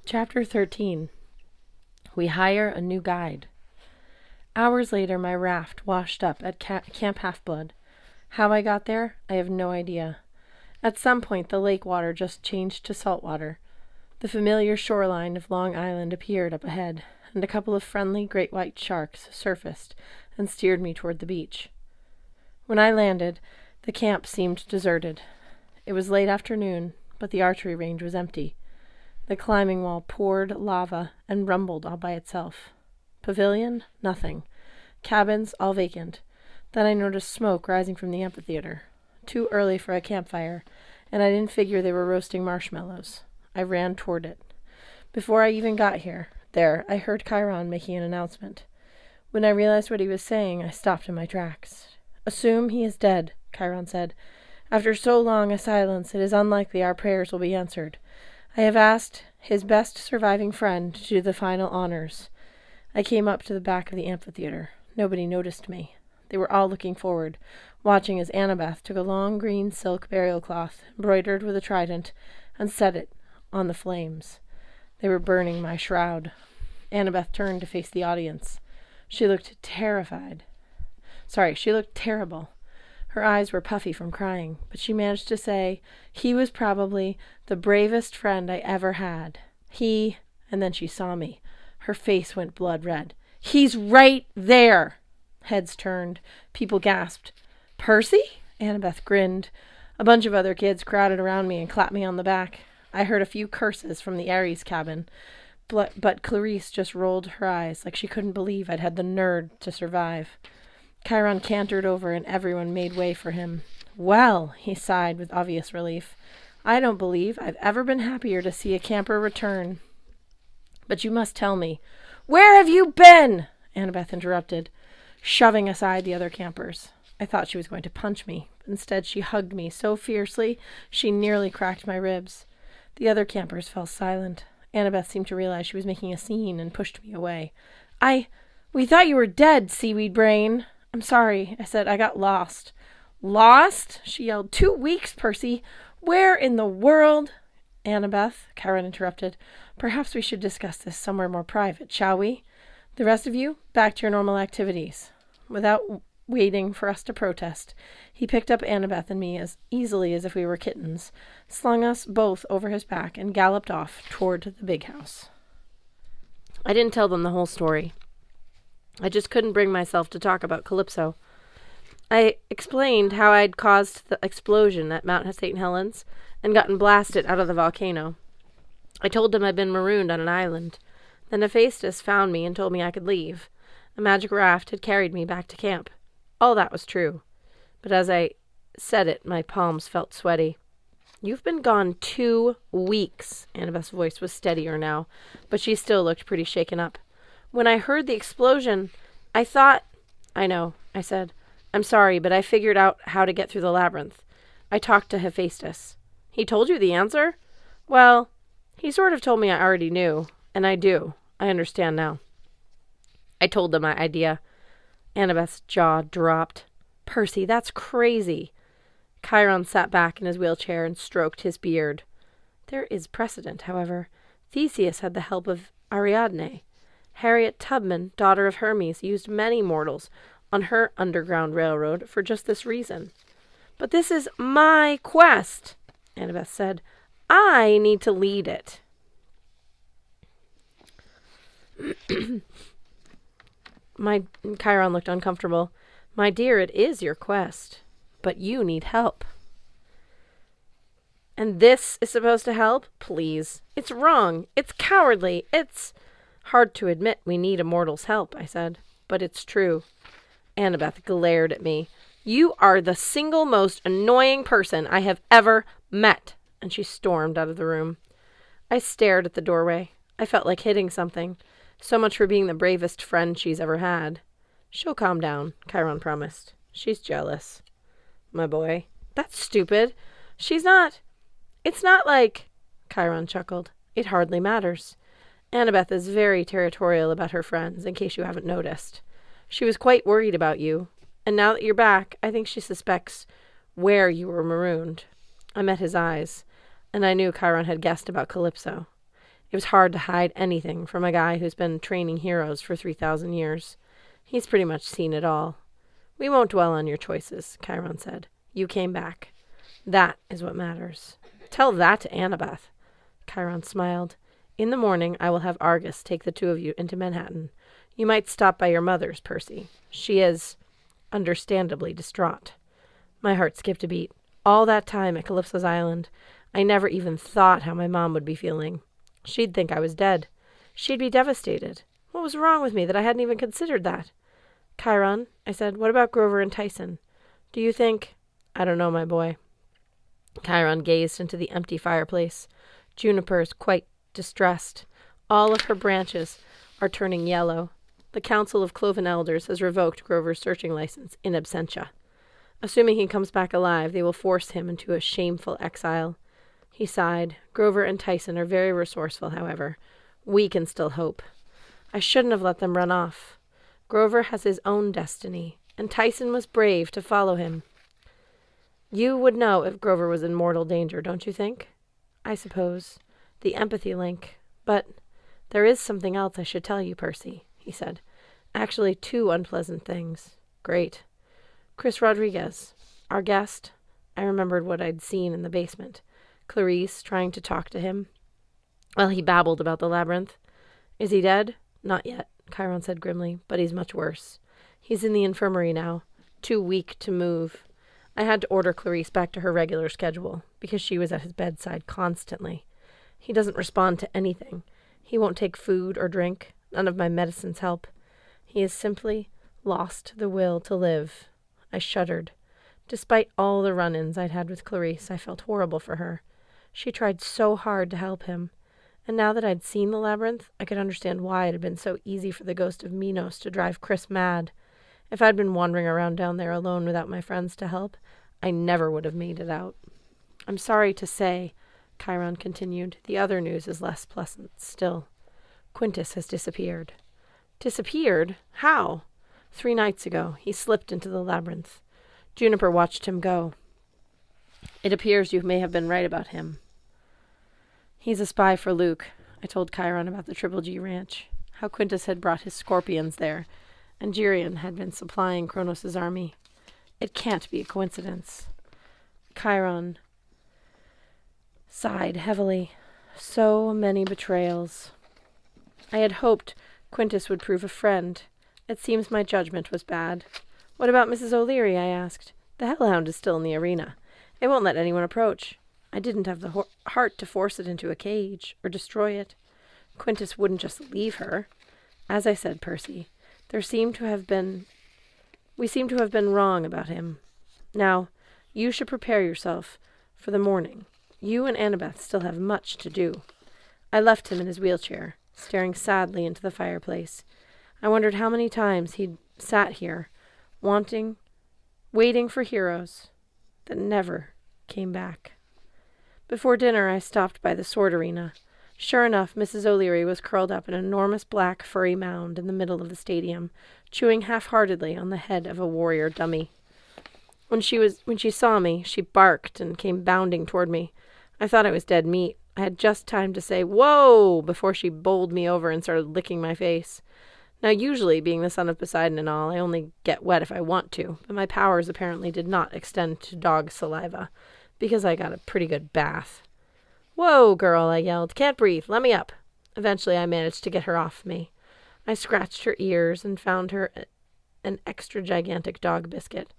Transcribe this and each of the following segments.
Chapter 13. We hire a new guide. Hours later, my raft washed up at Camp Half-Blood. How I got there, I have no idea. At some point, the lake water just changed to salt water. The familiar shoreline of Long Island appeared up ahead, and a couple of friendly great white sharks surfaced and steered me toward the beach. When I landed, the camp seemed deserted. It was late afternoon, but the archery range was empty. The climbing wall poured lava and rumbled all by itself. Pavilion? Nothing. Cabins? All vacant. Then I noticed smoke rising from the amphitheater. Too early for a campfire, and I didn't figure they were roasting marshmallows. I ran toward it. Before I even got there, I heard Chiron making an announcement. When I realized what he was saying, I stopped in my tracks. "Assume he is dead," Chiron said. "After so long a silence, it is unlikely our prayers will be answered. I have asked his best surviving friend to do the final honors." I came up to the back of the amphitheater. Nobody noticed me. They were all looking forward, watching as Annabeth took a long green silk burial cloth, embroidered with a trident, and set it on the flames. They were burning my shroud. Annabeth turned to face the audience. She looked terrible. Her eyes were puffy from crying, but she managed to say, "He was probably the bravest friend I ever had. And then she saw me. Her face went blood red. "He's right there!" Heads turned. People gasped. "Percy?" Annabeth grinned. A bunch of other kids crowded around me and clapped me on the back. I heard a few curses from the Aries cabin, but Clarice just rolled her eyes like she couldn't believe I'd had the nerve to survive. Chiron cantered over and everyone made way for him. "Well," he sighed with obvious relief, "I don't believe I've ever been happier to see a camper return. But you must tell me." "Where have you been?" Annabeth interrupted, shoving aside the other campers. I thought she was going to punch me. Instead, she hugged me so fiercely she nearly cracked my ribs. The other campers fell silent. Annabeth seemed to realize she was making a scene and pushed me away. We thought you were dead, seaweed brain." "I'm sorry," I said. "I got lost." "Lost?" she yelled. 2 weeks, Percy. Where in the world—" "Annabeth," Chiron interrupted, "perhaps we should discuss this somewhere more private, shall we? The rest of you, back to your normal activities." Without waiting for us to protest, he picked up Annabeth and me as easily as if we were kittens, slung us both over his back, and galloped off toward the big house. I didn't tell them the whole story. I just couldn't bring myself to talk about Calypso. I explained how I'd caused the explosion at Mount St. Helens and gotten blasted out of the volcano. I told them I'd been marooned on an island. Then Hephaestus found me and told me I could leave. A magic raft had carried me back to camp. All that was true. But as I said it, my palms felt sweaty. "You've been gone 2 weeks. Annabeth's voice was steadier now, but she still looked pretty shaken up. "When I heard the explosion, I thought—" "I know," I said. "I'm sorry, but I figured out how to get through the labyrinth. I talked to Hephaestus." "He told you the answer?" "Well, he sort of told me I already knew, and I do. I understand now." I told them my idea. Annabeth's jaw dropped. "Percy, that's crazy." Chiron sat back in his wheelchair and stroked his beard. "There is precedent, however. Theseus had the help of Ariadne. Harriet Tubman, daughter of Hermes, used many mortals on her underground railroad for just this reason." "But this is my quest," Annabeth said. "I need to lead it." Chiron looked uncomfortable. "My dear, it is your quest, but you need help." "And this is supposed to help? Please. It's wrong. It's cowardly. It's—" "Hard to admit we need a mortal's help," I said, "but it's true." Annabeth glared at me. "You are the single most annoying person I have ever met," and she stormed out of the room. I stared at the doorway. I felt like hitting something. So much for being the bravest friend she's ever had. "She'll calm down," Chiron promised. "She's jealous." "My boy." "That's stupid. She's not—" "It's not like—" Chiron chuckled. "It hardly matters. Annabeth is very territorial about her friends, in case you haven't noticed. She was quite worried about you, and now that you're back, I think she suspects where you were marooned." I met his eyes, and I knew Chiron had guessed about Calypso. It was hard to hide anything from a guy who's been training heroes for 3,000 years. He's pretty much seen it all. We won't dwell on your choices, Chiron said. You came back. That is what matters. Tell that to Annabeth. Chiron smiled. In the morning, I will have Argus take the two of you into Manhattan. You might stop by your mother's, Percy. She is, understandably, distraught. My heart skipped a beat. All that time at Calypso's Island, I never even thought how my mom would be feeling. She'd think I was dead. She'd be devastated. What was wrong with me that I hadn't even considered that? Chiron, I said, what about Grover and Tyson? Do you think... I don't know, my boy. Chiron gazed into the empty fireplace. Juniper's quite distressed. All of her branches are turning yellow. The Council of Cloven Elders has revoked Grover's searching license in absentia. Assuming he comes back alive, they will force him into a shameful exile. He sighed. Grover and Tyson are very resourceful, however. We can still hope. I shouldn't have let them run off. Grover has his own destiny, and Tyson was brave to follow him. You would know if Grover was in mortal danger, don't you think? I suppose. The empathy link. But there is something else I should tell you, Percy, he said. Actually, 2 unpleasant things. Great. Chris Rodriguez, our guest. I remembered what I'd seen in the basement. Clarice trying to talk to him. Well, he babbled about the labyrinth. Is he dead? Not yet, Chiron said grimly, but he's much worse. He's in the infirmary now, too weak to move. I had to order Clarice back to her regular schedule, because she was at his bedside constantly. He doesn't respond to anything. He won't take food or drink. None of my medicines help. He has simply lost the will to live. I shuddered. Despite all the run-ins I'd had with Clarice, I felt horrible for her. She tried so hard to help him. And now that I'd seen the labyrinth, I could understand why it had been so easy for the ghost of Minos to drive Chris mad. If I'd been wandering around down there alone without my friends to help, I never would have made it out. I'm sorry to say, Chiron continued, the other news is less pleasant still. Quintus has disappeared. Disappeared? How? 3 nights ago, he slipped into the labyrinth. Juniper watched him go. It appears you may have been right about him. He's a spy for Luke. I told Chiron about the Triple G Ranch, how Quintus had brought his scorpions there, and Geryon had been supplying Kronos' army. It can't be a coincidence. Chiron sighed heavily. So many betrayals. I had hoped Quintus would prove a friend. It seems my judgment was bad. What about Mrs. O'Leary? I asked. The hellhound is still in the arena. It won't let anyone approach. I didn't have the heart to force it into a cage or destroy it. Quintus wouldn't just leave her. As I said, Percy, we seem to have been wrong about him. Now, you should prepare yourself for the morning. You and Annabeth still have much to do. I left him in his wheelchair, staring sadly into the fireplace. I wondered how many times he'd sat here, waiting for heroes that never came back. Before dinner, I stopped by the sword arena. Sure enough, Mrs. O'Leary was curled up in an enormous black furry mound in the middle of the stadium, chewing half-heartedly on the head of a warrior dummy. When she saw me, she barked and came bounding toward me. I thought I was dead meat. I had just time to say, "Whoa!" before she bowled me over and started licking my face. Now, usually, being the son of Poseidon and all, I only get wet if I want to, but my powers apparently did not extend to dog saliva, because I got a pretty good bath. "Whoa, girl," I yelled. "Can't breathe. Let me up." Eventually, I managed to get her off me. I scratched her ears and found her an extra gigantic dog biscuit.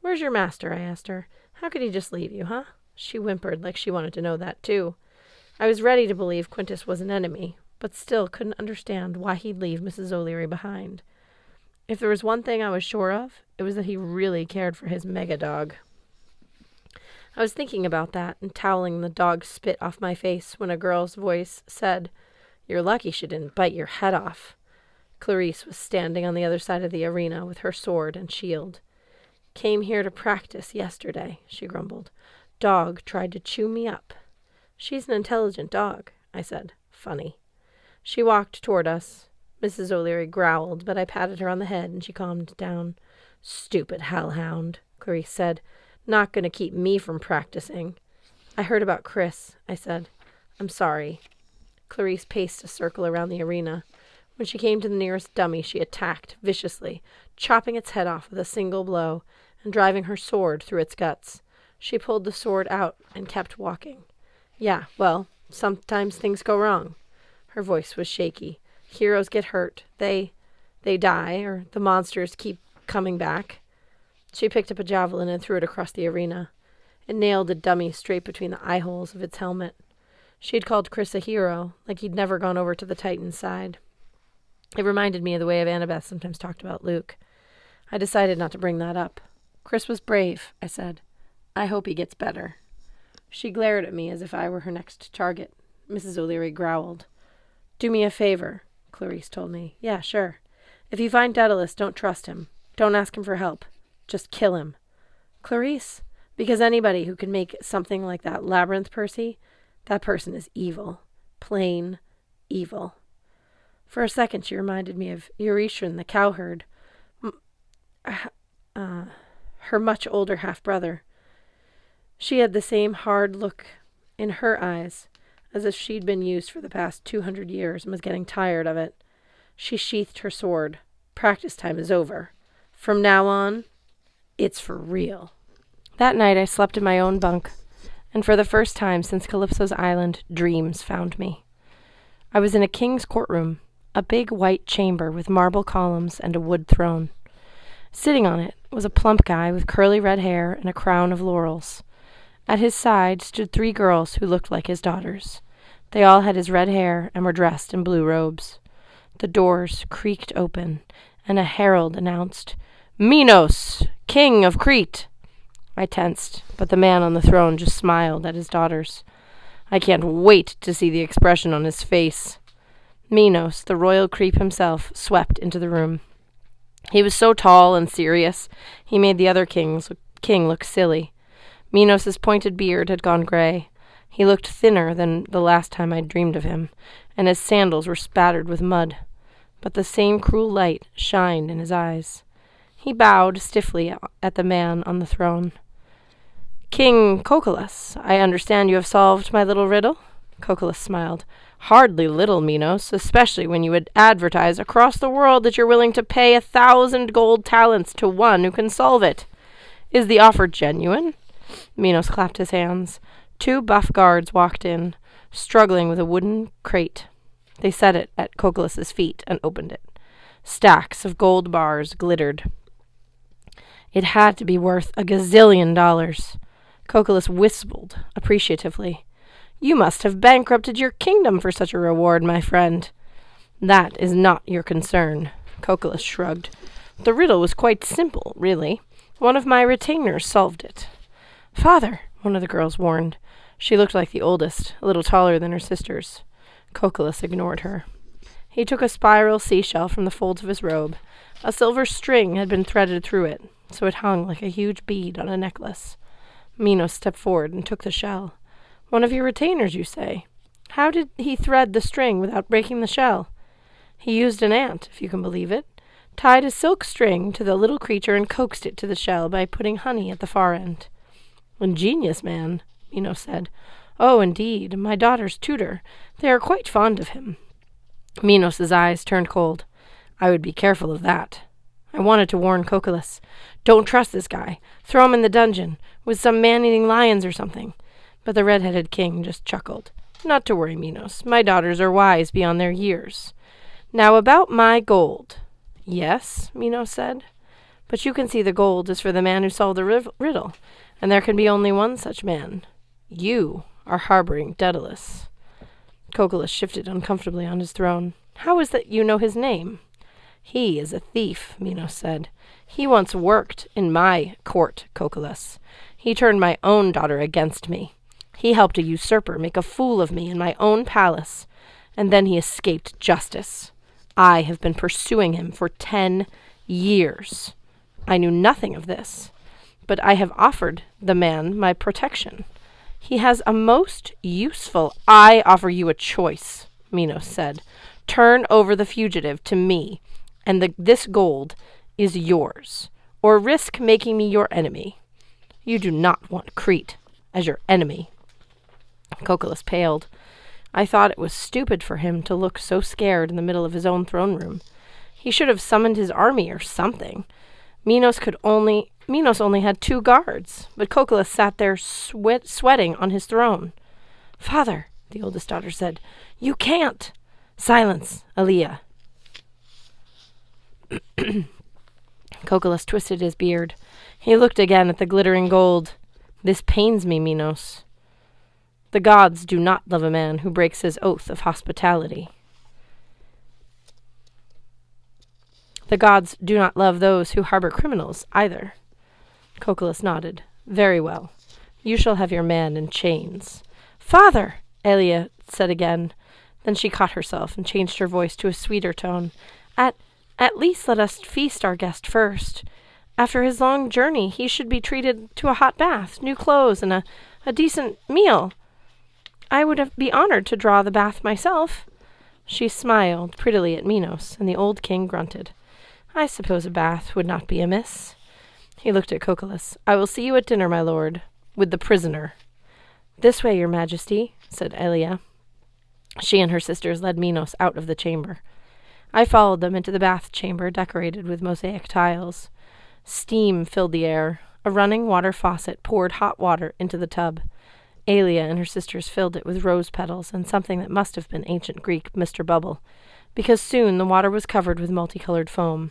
"Where's your master?" I asked her. "How could he just leave you, huh?" She whimpered like she wanted to know that, too. I was ready to believe Quintus was an enemy, but still couldn't understand why he'd leave Mrs. O'Leary behind. If there was one thing I was sure of, it was that he really cared for his mega dog. I was thinking about that and toweling the dog's spit off my face when a girl's voice said, "You're lucky she didn't bite your head off." Clarice was standing on the other side of the arena with her sword and shield. "Came here to practice yesterday," she grumbled. "Dog tried to chew me up." "She's an intelligent dog," I said. Funny. She walked toward us. Mrs. O'Leary growled, but I patted her on the head and she calmed down. "Stupid hellhound," Clarice said. "Not going to keep me from practicing." "I heard about Chris," I said. "I'm sorry." Clarice paced a circle around the arena. When she came to the nearest dummy, she attacked viciously, chopping its head off with a single blow and driving her sword through its guts. She pulled the sword out and kept walking. Yeah, well, sometimes things go wrong. Her voice was shaky. Heroes get hurt. They die, or the monsters keep coming back. She picked up a javelin and threw it across the arena. It nailed the dummy straight between the eye holes of its helmet. She had called Chris a hero, like he'd never gone over to the Titan's side. It reminded me of the way Annabeth sometimes talked about Luke. I decided not to bring that up. Chris was brave, I said. I hope he gets better. She glared at me as if I were her next target. Mrs. O'Leary growled. Do me a favor, Clarice told me. Yeah, sure. If you find Daedalus, don't trust him. Don't ask him for help. Just kill him. Clarice, because anybody who can make something like that labyrinth Percy, that person is evil. Plain evil. For a second, she reminded me of Eurytion, the cowherd. Her much older half-brother. She had the same hard look in her eyes, as if she'd been used for the past 200 years and was getting tired of it. She sheathed her sword. Practice time is over. From now on, it's for real. That night I slept in my own bunk, and for the first time since Calypso's island, dreams found me. I was in a king's courtroom, a big white chamber with marble columns and a wood throne. Sitting on it was a plump guy with curly red hair and a crown of laurels. At his side stood 3 girls who looked like his daughters. They all had his red hair and were dressed in blue robes. The doors creaked open, and a herald announced, Minos, king of Crete. I tensed, but the man on the throne just smiled at his daughters. I can't wait to see the expression on his face. Minos, the royal creep himself, swept into the room. He was so tall and serious, he made the other king look silly. Minos's pointed beard had gone gray. He looked thinner than the last time I'd dreamed of him, and his sandals were spattered with mud. But the same cruel light shined in his eyes. He bowed stiffly at the man on the throne. King Cocalus, I understand you have solved my little riddle? Cocalus smiled. Hardly little, Minos, especially when you would advertise across the world that you're willing to pay 1,000 gold talents to one who can solve it. Is the offer genuine? Minos clapped his hands. 2 buff guards walked in, struggling with a wooden crate. They set it at Cocalus's feet and opened it. Stacks of gold bars glittered. It had to be worth $1 gazillion. Cocalus whistled appreciatively. You must have bankrupted your kingdom for such a reward, my friend. That is not your concern, Cocalus shrugged. The riddle was quite simple, really. One of my retainers solved it. Father, one of the girls warned. She looked like the oldest, a little taller than her sisters. Cocalus ignored her. He took a spiral seashell from the folds of his robe. A silver string had been threaded through it, so it hung like a huge bead on a necklace. Minos stepped forward and took the shell. One of your retainers, you say? How did he thread the string without breaking the shell? He used an ant, if you can believe it, tied a silk string to the little creature and coaxed it to the shell by putting honey at the far end. Ingenious man, Minos said. Oh, indeed, my daughter's tutor. They are quite fond of him. Minos's eyes turned cold. I would be careful of that. I wanted to warn Cocalus. Don't trust this guy. Throw him in the dungeon, with some man-eating lions or something. But the red-headed king just chuckled. Not to worry, Minos. My daughters are wise beyond their years. Now about my gold. Yes, Minos said. But you can see the gold is for the man who solved the riddle, and there can be only one such man. You are harboring Daedalus. Cocalus shifted uncomfortably on his throne. How is that you know his name? He is a thief, Minos said. He once worked in my court, Cocalus. He turned my own daughter against me. He helped a usurper make a fool of me in my own palace, and then he escaped justice. I have been pursuing him for 10 years. I knew nothing of this, but I have offered the man my protection. He has a most useful— I offer you a choice, Minos said. Turn over the fugitive to me, and this gold is yours, or risk making me your enemy. You do not want Crete as your enemy. Cocalus paled. I thought it was stupid for him to look so scared in the middle of his own throne room. He should have summoned his army or something. Minos only had 2 guards, but Coccolus sat there sweating on his throne. "Father," the oldest daughter said, "you can't." "Silence, Aelia." Coccolus twisted his beard. He looked again at the glittering gold. "This pains me, Minos. The gods do not love a man who breaks his oath of hospitality. The gods do not love those who harbor criminals, either." Coccolus nodded. "Very well. You shall have your man in chains." "Father!" Aelia said again. Then she caught herself and changed her voice to a sweeter tone. At least let us feast our guest first. After his long journey, he should be treated to a hot bath, new clothes, and a decent meal. I would be honored to draw the bath myself." She smiled prettily at Minos, and the old king grunted. "I suppose a bath would not be amiss." He looked at Coccolus. "I will see you at dinner, my lord, with the prisoner." "This way, your majesty," said Aelia. She and her sisters led Minos out of the chamber. I followed them into the bath chamber decorated with mosaic tiles. Steam filled the air. A running water faucet poured hot water into the tub. Aelia and her sisters filled it with rose petals and something that must have been ancient Greek Mr. Bubble, because soon the water was covered with multicolored foam.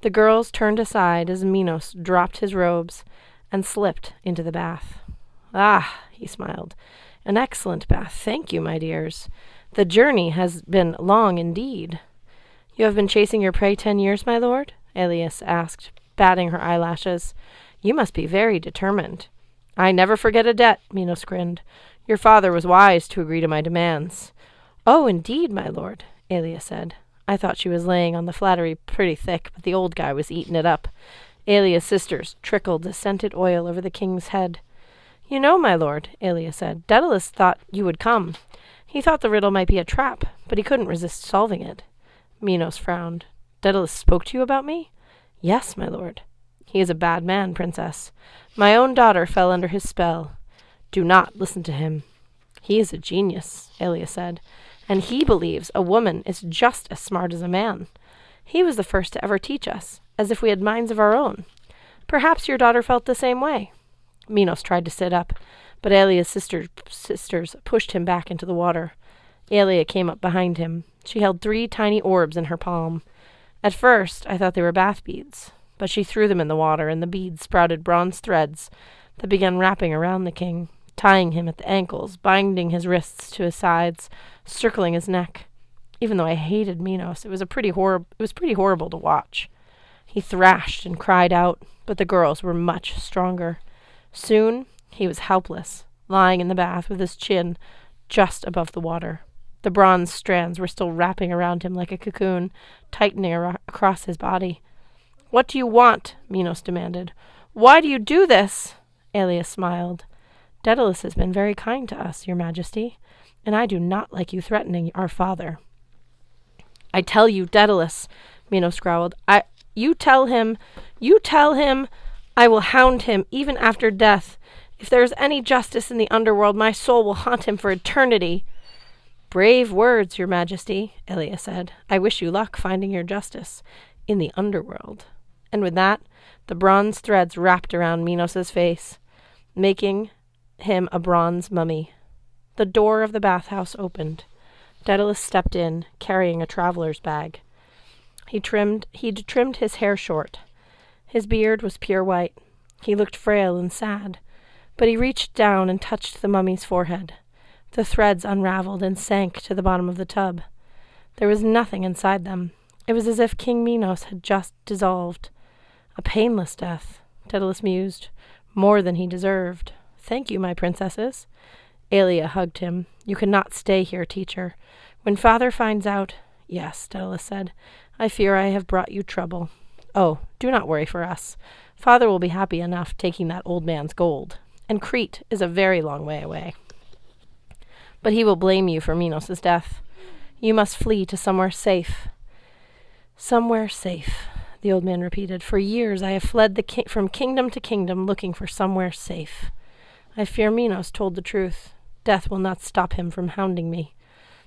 The girls turned aside as Minos dropped his robes and slipped into the bath. "Ah," he smiled, "an excellent bath. Thank you, my dears. The journey has been long indeed." "You have been chasing your prey 10 years, my lord?" Aelia asked, batting her eyelashes. "You must be very determined." "I never forget a debt," Minos grinned. "Your father was wise to agree to my demands." "Oh, indeed, my lord," Aelia said. I thought she was laying on the flattery pretty thick, but the old guy was eating it up. Aelia's sisters trickled the scented oil over the king's head. "You know, my lord," Aelia said, "Daedalus thought you would come. He thought the riddle might be a trap, but he couldn't resist solving it." Minos frowned. "Daedalus spoke to you about me?" "Yes, my lord." "He is a bad man, princess. My own daughter fell under his spell. Do not listen to him." "He is a genius," Aelia said, "and he believes a woman is just as smart as a man. He was the first to ever teach us, as if we had minds of our own. Perhaps your daughter felt the same way." Minos tried to sit up, but Aelia's sisters pushed him back into the water. Aelia came up behind him. She held 3 tiny orbs in her palm. At first, I thought they were bath beads, but she threw them in the water, and the beads sprouted bronze threads that began wrapping around the king, tying him at the ankles, binding his wrists to his sides, circling his neck. Even though I hated Minos, it was pretty horrible to watch. He thrashed and cried out, but the girls were much stronger. Soon, he was helpless, lying in the bath with his chin just above the water. The bronze strands were still wrapping around him like a cocoon, tightening across his body. "What do you want?" Minos demanded. "Why do you do this?" Aelia smiled. "Daedalus has been very kind to us, your majesty, and I do not like you threatening our father." "I tell you, Daedalus," Minos growled. You tell him I will hound him even after death. If there is any justice in the underworld, my soul will haunt him for eternity." "Brave words, your majesty," Aelia said. "I wish you luck finding your justice in the underworld." And with that, the bronze threads wrapped around Minos's face, making him a bronze mummy. The door of the bathhouse opened. Daedalus stepped in, carrying a traveler's bag. He'd trimmed his hair short. His beard was pure white. He looked frail and sad, but he reached down and touched the mummy's forehead. The threads unraveled and sank to the bottom of the tub. There was nothing inside them. It was as if King Minos had just dissolved. A painless death, Daedalus mused, more than he deserved. "Thank you, my princesses." Aelia hugged him. "You cannot stay here, teacher. When father finds out—" "Yes," Daedalus said. "I fear I have brought you trouble. Oh, do not worry for us. Father will be happy enough taking that old man's gold, and Crete is a very long way away. But he will blame you for Minos' death. You must flee to somewhere safe." "Somewhere safe," the old man repeated. "For years I have fled from kingdom to kingdom looking for somewhere safe. I fear Minos told the truth. Death will not stop him from hounding me.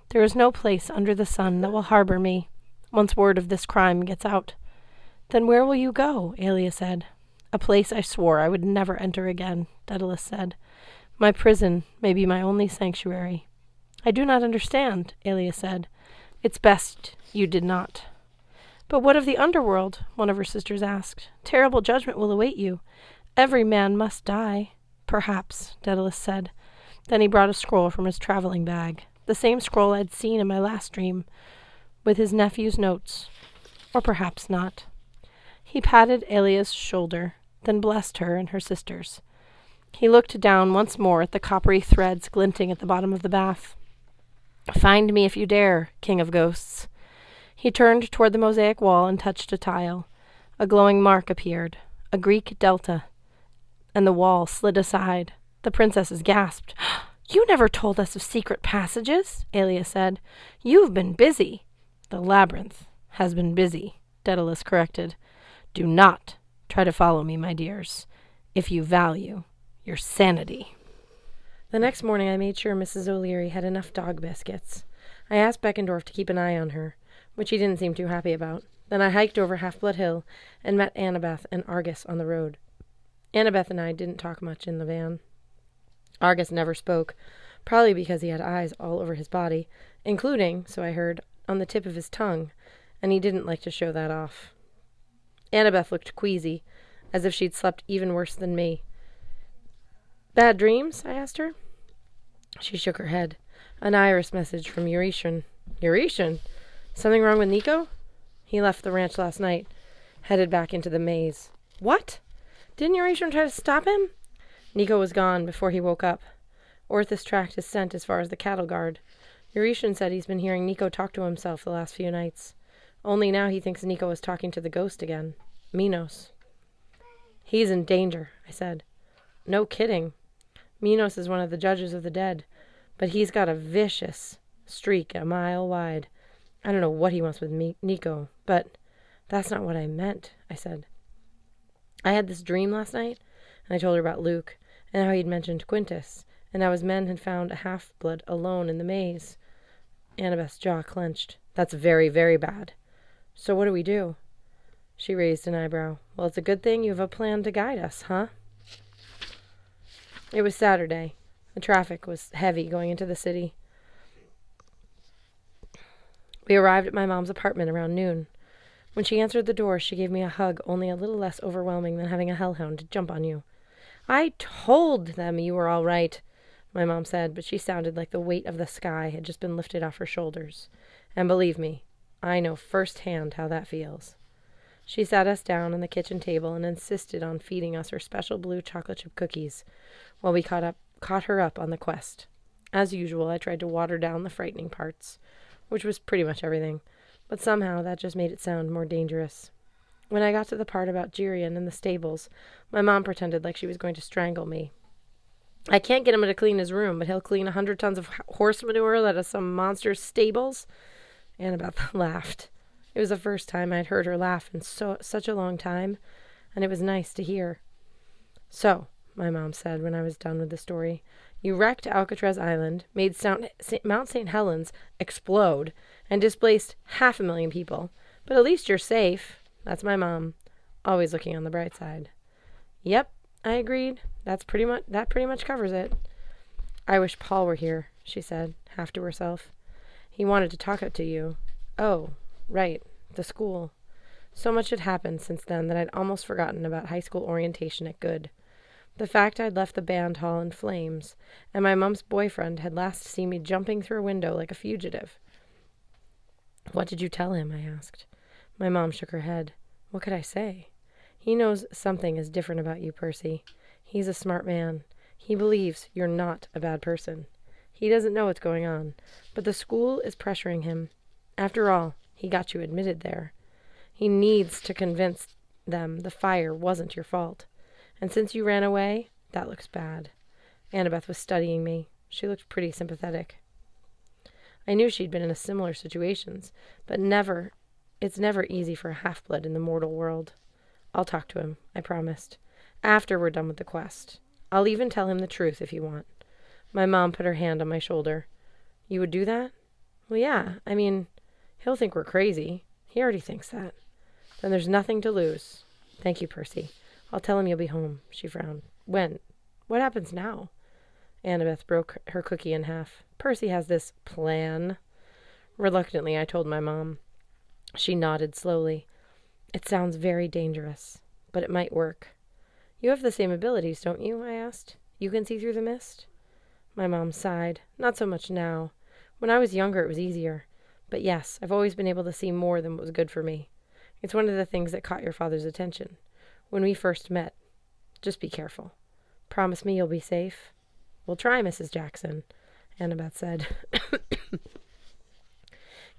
There is no place under the sun that will harbor me once word of this crime gets out. Then where will you go? Aelia said. A place I swore I would never enter again, Daedalus said. My prison may be my only sanctuary. I do not understand, Aelia said. It's best you did not. But what of the underworld? One of her sisters asked. Terrible judgment will await you. Every man must die. Perhaps, Daedalus said. Then he brought a scroll from his traveling bag, the same scroll I'd seen in my last dream, with his nephew's notes. Or perhaps not. He patted Aelia's shoulder, then blessed her and her sisters. He looked down once more at the coppery threads glinting at the bottom of the bath. Find me if you dare, king of ghosts. He turned toward the mosaic wall and touched a tile. A glowing mark appeared, a Greek delta, and the wall slid aside. The princesses gasped. You never told us of secret passages, Aelia said. You've been busy. The labyrinth has been busy, Daedalus corrected. Do not try to follow me, my dears, if you value your sanity. The next morning I made sure Mrs. O'Leary had enough dog biscuits. I asked Beckendorf to keep an eye on her, which he didn't seem too happy about. Then I hiked over Half-Blood Hill and met Annabeth and Argus on the road. Annabeth and I didn't talk much in the van. Argus never spoke, probably because he had eyes all over his body, including, so I heard, on the tip of his tongue, and he didn't like to show that off. Annabeth looked queasy, as if she'd slept even worse than me. Bad dreams? I asked her. She shook her head. An iris message from Eurytion. Eurytion? Something wrong with Nico? He left the ranch last night, headed back into the maze. What? Didn't Eurytion try to stop him? Nico was gone before he woke up. Orthus tracked his scent as far as the cattle guard. Eurytion said he's been hearing Nico talk to himself the last few nights. Only now he thinks Nico is talking to the ghost again. Minos. He's in danger, I said. No kidding. Minos is one of the judges of the dead, but he's got a vicious streak a mile wide. I don't know what he wants with Nico, but that's not what I meant, I said. I had this dream last night, and I told her about Luke, and how he'd mentioned Quintus, and how his men had found a half-blood alone in the maze. Annabeth's jaw clenched. That's very, very bad. So what do we do? She raised an eyebrow. Well, it's a good thing you have a plan to guide us, huh? It was Saturday. The traffic was heavy going into the city. We arrived at my mom's apartment around noon. When she answered the door, she gave me a hug, only a little less overwhelming than having a hellhound jump on you. I told them you were all right, my mom said, but she sounded like the weight of the sky had just been lifted off her shoulders. And believe me, I know firsthand how that feels. She sat us down on the kitchen table and insisted on feeding us her special blue chocolate chip cookies while we caught her up on the quest. As usual, I tried to water down the frightening parts, which was pretty much everything, but somehow that just made it sound more dangerous. When I got to the part about Jirian and the stables, my mom pretended like she was going to strangle me. I can't get him to clean his room, but he'll clean 100 tons of horse manure that is some monster's stables. Annabeth laughed. It was the first time I'd heard her laugh in such a long time, and it was nice to hear. So, my mom said when I was done with the story, you wrecked Alcatraz Island, made Mount St. Helens explode, and displaced 500,000 people. But at least you're safe. That's my mom, always looking on the bright side. Yep, I agreed. That pretty much covers it. I wish Paul were here, she said, half to herself. He wanted to talk to you. Oh, right, the school. So much had happened since then that I'd almost forgotten about high school orientation at Good. The fact I'd left the band hall in flames, and my mom's boyfriend had last seen me jumping through a window like a fugitive. What did you tell him? I asked. My mom shook her head. What could I say? He knows something is different about you, Percy. He's a smart man. He believes you're not a bad person. He doesn't know what's going on, but the school is pressuring him. After all, he got you admitted there. He needs to convince them the fire wasn't your fault. And since you ran away, that looks bad. Annabeth was studying me. She looked pretty sympathetic. I knew she'd been in similar situations, but it's never easy for a half-blood in the mortal world. I'll talk to him, I promised, after we're done with the quest. I'll even tell him the truth if you want. My mom put her hand on my shoulder. You would do that? Well, yeah, I mean, he'll think we're crazy. He already thinks that. Then there's nothing to lose. Thank you, Percy. I'll tell him you'll be home. She frowned. When? What happens now? Annabeth broke her cookie in half. Percy has this plan. Reluctantly, I told my mom. She nodded slowly. It sounds very dangerous, but it might work. You have the same abilities, don't you? I asked. You can see through the mist? My mom sighed. Not so much now. When I was younger, it was easier. But yes, I've always been able to see more than what was good for me. It's one of the things that caught your father's attention. When we first met. Just be careful. Promise me you'll be safe? We'll try, Mrs. Jackson, Annabeth said.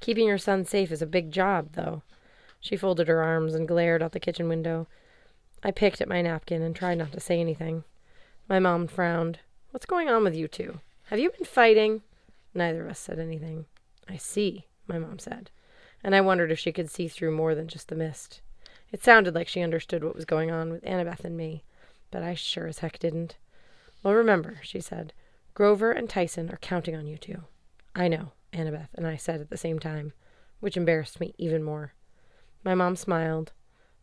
Keeping your son safe is a big job, though. She folded her arms and glared out the kitchen window. I picked at my napkin and tried not to say anything. My mom frowned. What's going on with you two? Have you been fighting? Neither of us said anything. I see, my mom said, and I wondered if she could see through more than just the mist. It sounded like she understood what was going on with Annabeth and me, but I sure as heck didn't. Well, remember, she said, Grover and Tyson are counting on you two. I know, Annabeth and I said at the same time, which embarrassed me even more. My mom smiled.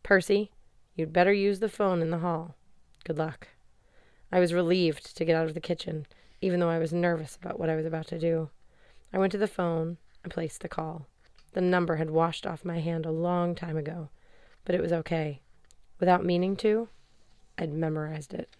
Percy, you'd better use the phone in the hall. Good luck. I was relieved to get out of the kitchen, even though I was nervous about what I was about to do. I went to the phone and placed the call. The number had washed off my hand a long time ago, but it was okay. Without meaning to, I'd memorized it.